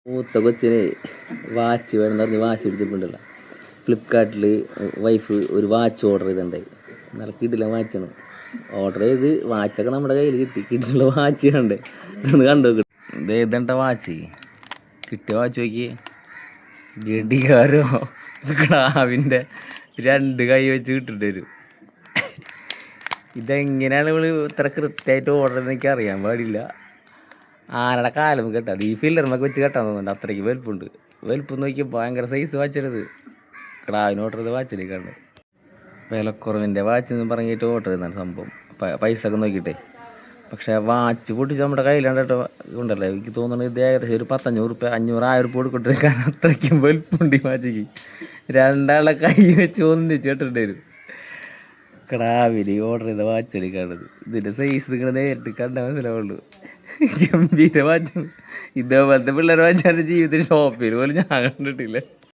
മൂത്ത കൊച്ചിന് വാച്ച് വേണമെന്ന് പറഞ്ഞ് വാച്ച് എടുത്തിട്ടുണ്ടല്ലോ. ഫ്ലിപ്കാർട്ടിൽ വൈഫ് ഒരു വാച്ച് ഓർഡർ ചെയ്തിട്ടുണ്ടായി. നല്ല കിടില വാച്ചാണ് ഓർഡർ ചെയ്ത്. വാച്ചൊക്കെ നമ്മുടെ കയ്യിൽ കിട്ടി. കിട്ടിയുള്ള വാച്ച് കണ്ടേ ഒന്ന് കണ്ടു നോക്കി. ഇത് ഏതണ്ട വാച്ച് കിട്ടിയ വാച്ച് നോക്കി. ഗഡികാരോ ക്ലാവിൻ്റെ 2 കൈ വെച്ച് കിട്ടിട്ട് വരും. ഇതെങ്ങനെയാണ് ഇവള് ഇത്ര കൃത്യമായിട്ട് ഓർഡർ ചെയ്ത് എനിക്ക് അറിയാൻ പാടില്ല. ആരുടെ കാലം കേട്ടോ. അത് ഈ ഫില്ലറിനൊക്കെ വെച്ച് കെട്ടാൻ തോന്നുന്നുണ്ട്. അത്രയ്ക്ക് വലുപ്പമുണ്ട്. വലുപ്പം നോക്കിയാൽ ഭയങ്കര സൈസ് വാച്ചരുത്. ക്ലാവിന് ഓർഡർ ചെയ്ത് വാച്ചിലേക്കാണ്. വിലക്കുറവിൻ്റെ വാച്ച് എന്ന് പറഞ്ഞിട്ട് ഓർഡർ ചെയ്യുന്നതാണ് സംഭവം. പൈസ ഒക്കെ നോക്കിയിട്ടേ. പക്ഷേ വാച്ച് പൊട്ടിച്ച് നമ്മുടെ കയ്യിലാണ്ട് ഉണ്ടല്ലോ. എനിക്ക് തോന്നുന്നത് ഇത് ഏകദേശം ഒരു 1,500 റുപ്യ 500-1000 റുപ്യ കൊടുക്കൊണ്ടിരിക്കാൻ അത്രയ്ക്കും വലുപ്പമുണ്ട് ഈ വാച്ചിക്ക്. 2 കൈ വെച്ച് ഒന്നിച്ച് കേട്ടിട്ട് വരും. ക്ലാവിൽ ഓർഡർ ചെയ്ത വാച്ചടിക്കാണത്. ഇതിൻ്റെ സൈസ് ഇങ്ങനെ നേരിട്ട് കണ്ടാൽ മനസ്സിലാവുള്ളൂ. ഗംഭീര വാച്ചാണ്. ഇതേപോലത്തെ പിള്ളേർ വാച്ചാൻ്റെ ജീവിതത്തിൽ ഷോപ്പിൽ പോലും ഞാൻ കണ്ടിട്ടില്ല.